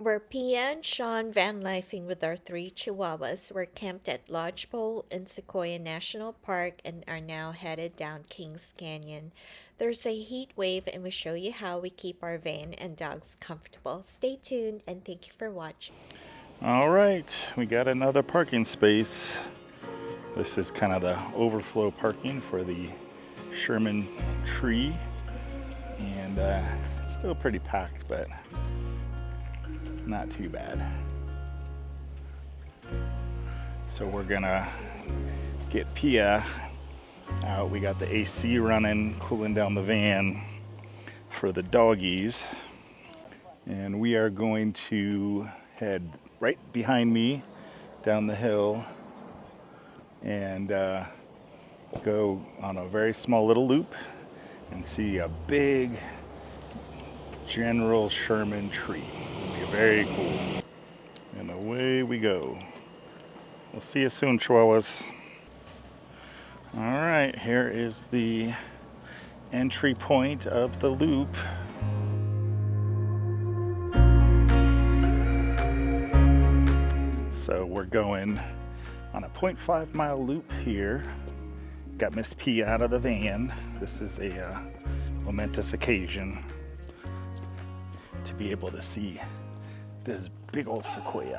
We're Pia and Sean Vanlifing with our three chihuahuas. We're camped at Lodgepole in Sequoia National Park and are now headed down Kings Canyon. There's a heat wave and we show you how we keep our van and dogs comfortable. Stay tuned and thank you for watching. All right, we got another parking space. This is kind of the overflow parking for the Sherman Tree, and it's still pretty packed, but not too bad. So we're gonna get Pia out. We got the AC running, cooling down the van for the doggies, and we are going to head right behind me down the hill and go on a very small little loop and see a big General Sherman Tree. It'll be very cool. And away we go. We'll see you soon, chihuahuas. All right, here is the entry point of the loop. So we're going on a 0.5 mile loop here. Got Miss P out of the van. This is a momentous occasion to be able to see this big old sequoia.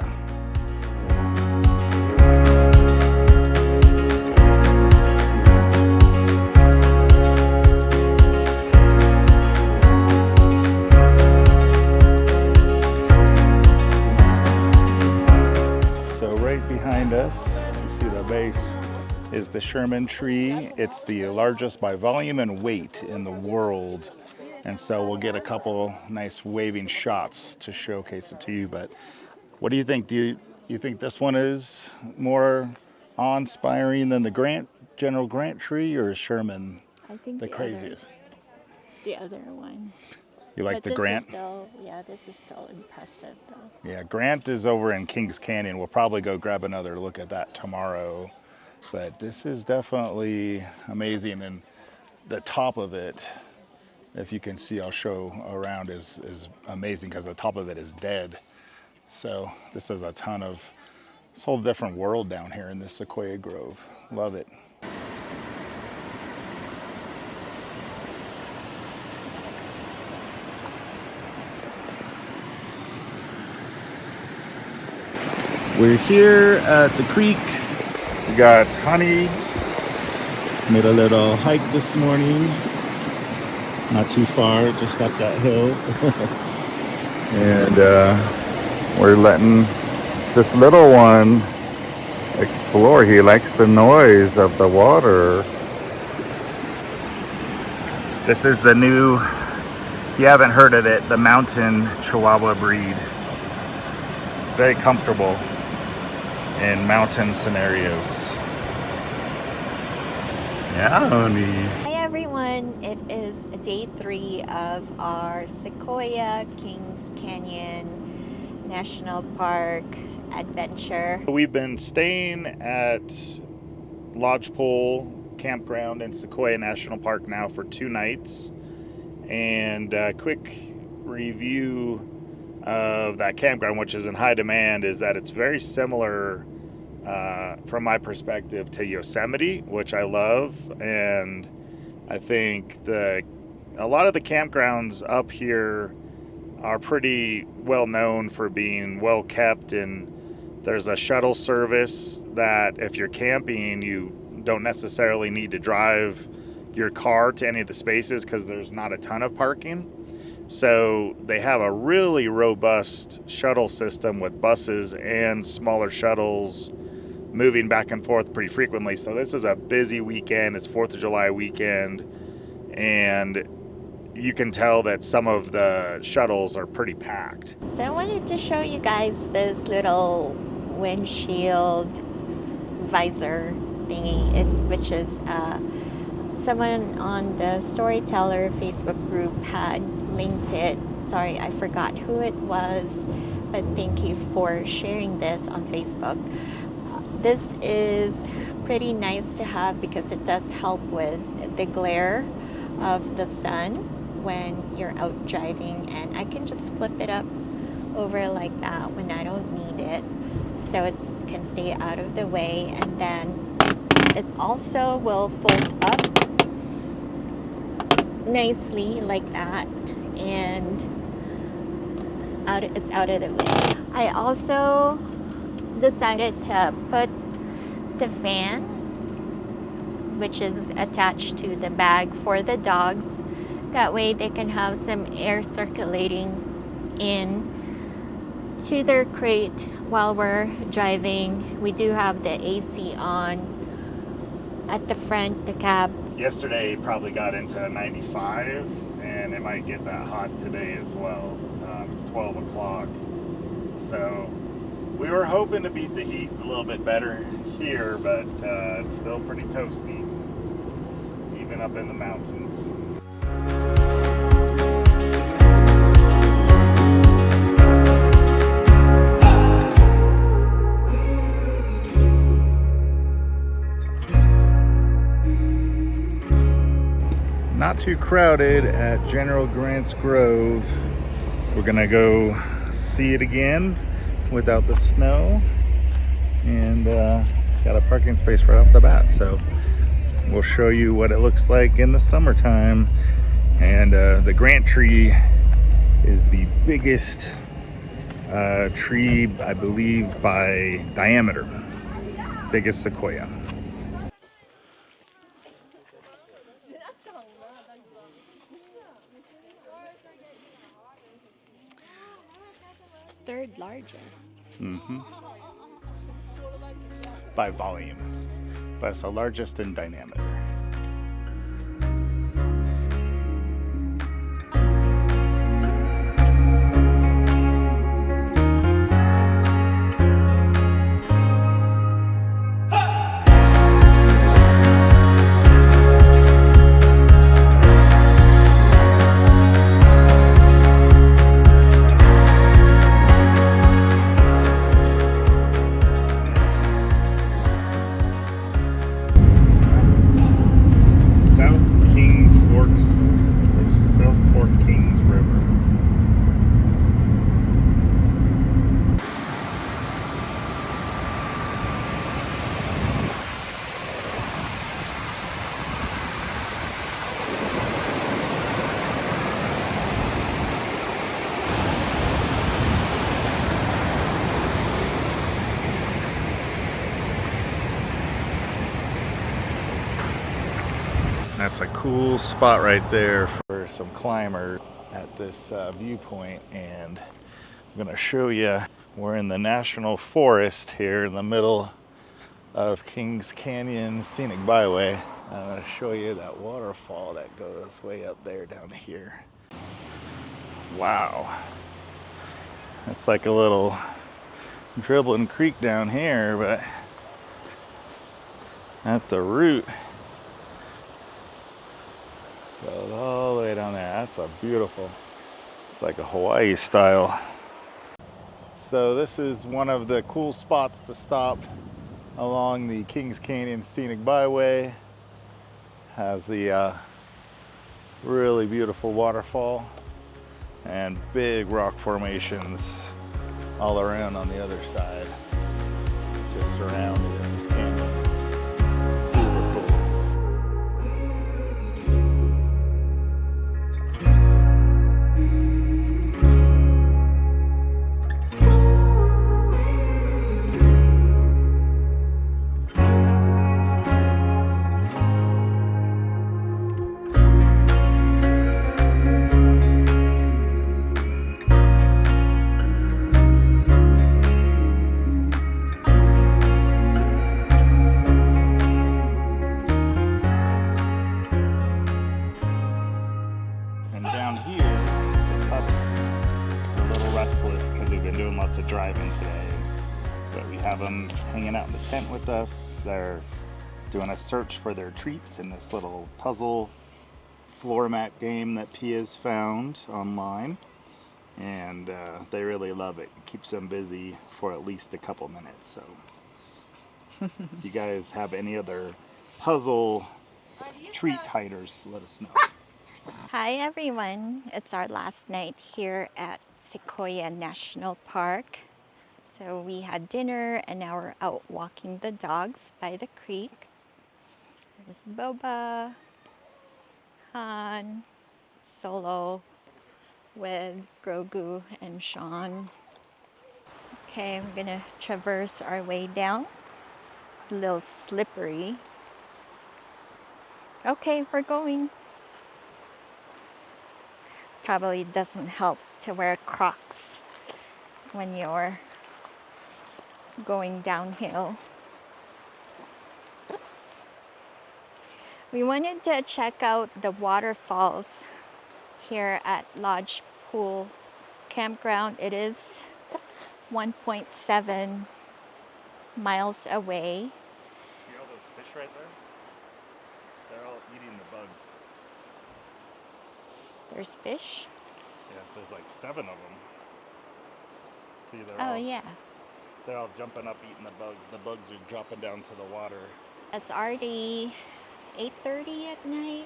So right behind us, you see the base is the Sherman Tree. It's the largest by volume and weight in the world. And so we'll get a couple nice waving shots to showcase it to you. But what do you think? Do you think this one is more awe-inspiring than the General Grant tree, or is Sherman I think the craziest? The other one. You like the Grant? This is still impressive though. Yeah, Grant is over in Kings Canyon. We'll probably go grab another look at that tomorrow. But this is definitely amazing, and the top of it, if you can see, I'll show around, is amazing because the top of it is dead. So this is this whole different world down here in this Sequoia Grove. Love it. We're here at the creek. We got honey. Made a little hike this morning. Not too far, just up that hill. And we're letting this little one explore. He likes the noise of the water. This is the new, if you haven't heard of it, the mountain Chihuahua breed. Very comfortable in mountain scenarios. Yeah, honey. Hi everyone, it is day 3 of our Sequoia Kings Canyon National Park adventure. We've been staying at Lodgepole Campground in Sequoia National Park now for 2 nights. And a quick review of that campground, which is in high demand, is that it's very similar from my perspective to Yosemite, which I love. And I think a lot of the campgrounds up here are pretty well known for being well kept, and there's a shuttle service that if you're camping, you don't necessarily need to drive your car to any of the spaces because there's not a ton of parking. So they have a really robust shuttle system with buses and smaller shuttles moving back and forth pretty frequently. So this is a busy weekend. It's 4th of July weekend, and you can tell that some of the shuttles are pretty packed. So I wanted to show you guys this little windshield visor thingy, which is someone on the Storyteller Facebook group had linked it. Sorry, I forgot who it was, but thank you for sharing this on Facebook. This is pretty nice to have because it does help with the glare of the sun when you're out driving, and I can just flip it up over like that when I don't need it, so it can stay out of the way. And then it also will fold up nicely like that, and it's out of the way. I also decided to put the fan, which is attached to the bag for the dogs. That way they can have some air circulating in to their crate while we're driving. We do have the AC on at the front, the cab. Yesterday probably got into 95, and it might get that hot today as well. It's 12 o'clock, so we were hoping to beat the heat a little bit better here, but it's still pretty toasty, even up in the mountains. Not too crowded at General Grant's Grove. We're gonna go see it again without the snow, and got a parking space right off the bat, so we'll show you what it looks like in the summertime. And the Grant tree is the biggest tree, I believe, by diameter, biggest sequoia. Third largest. By volume, but it's the largest in diameter. That's a cool spot right there for some climbers at this viewpoint, and I'm gonna show you. We're in the National Forest here in the middle of Kings Canyon Scenic Byway. I'm gonna show you that waterfall that goes way up there down here. Wow, it's like a little dribbling creek down here, but at the root goes all the way down there. That's a beautiful, it's like a Hawaii style. So this is one of the cool spots to stop along the Kings Canyon Scenic Byway. Has the really beautiful waterfall and big rock formations all around on the other side, just surrounded in this canyon. Super cool. Of driving today, but we have them hanging out in the tent with us. They're doing a search for their treats in this little puzzle floor mat game that Pia's found online, and they really love it. It keeps them busy for at least a couple minutes. So if you guys have any other puzzle treat hiders, let us know. Hi everyone, it's our last night here at Sequoia National Park. So we had dinner and now we're out walking the dogs by the creek. There's Boba, Han, Solo with Grogu and Sean. Okay, I'm gonna traverse our way down. A little slippery. Okay, we're going. Probably doesn't help to wear Crocs when you're going downhill. We wanted to check out the waterfalls here at Lodge Pool Campground. It is 1.7 miles away. See all those fish right there? They're all eating the bugs. There's fish. Yeah, there's like 7 of them. See, Oh yeah. they're all jumping up, eating the bugs. The bugs are dropping down to the water. It's already 8:30 at night,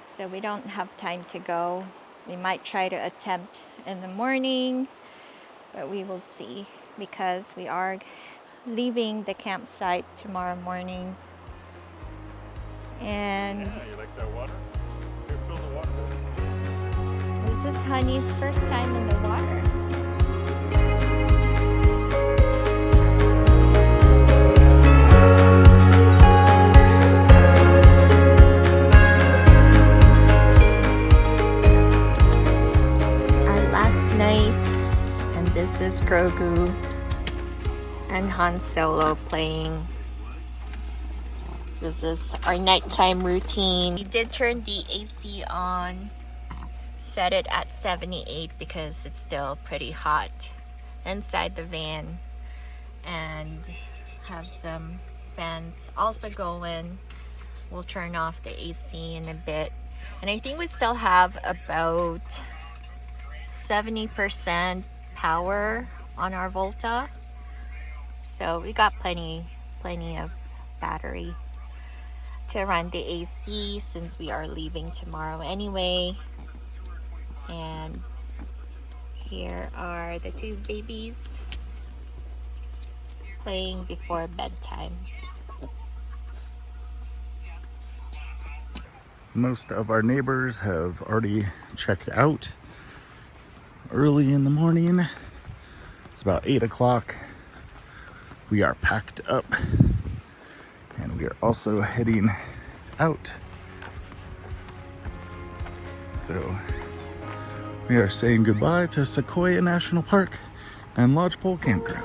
so we don't have time to go. We might try to attempt in the morning, but we will see because we are leaving the campsite tomorrow morning. And Yeah, you like that water? Here, fill the water. this is Honey's first time in the water. Our last night, and this is Grogu and Han Solo playing. This is our nighttime routine. We did turn the AC on, set it at 78 because it's still pretty hot inside the van, and have some fans also going. We'll turn off the AC in a bit, and I think we still have about 70% power on our Volta, so we got plenty of battery to run the AC since we are leaving tomorrow anyway. And here are the 2 babies playing before bedtime. Most of our neighbors have already checked out early in the morning. It's about 8 o'clock. We are packed up and we are also heading out. So we are saying goodbye to Sequoia National Park and Lodgepole Campground.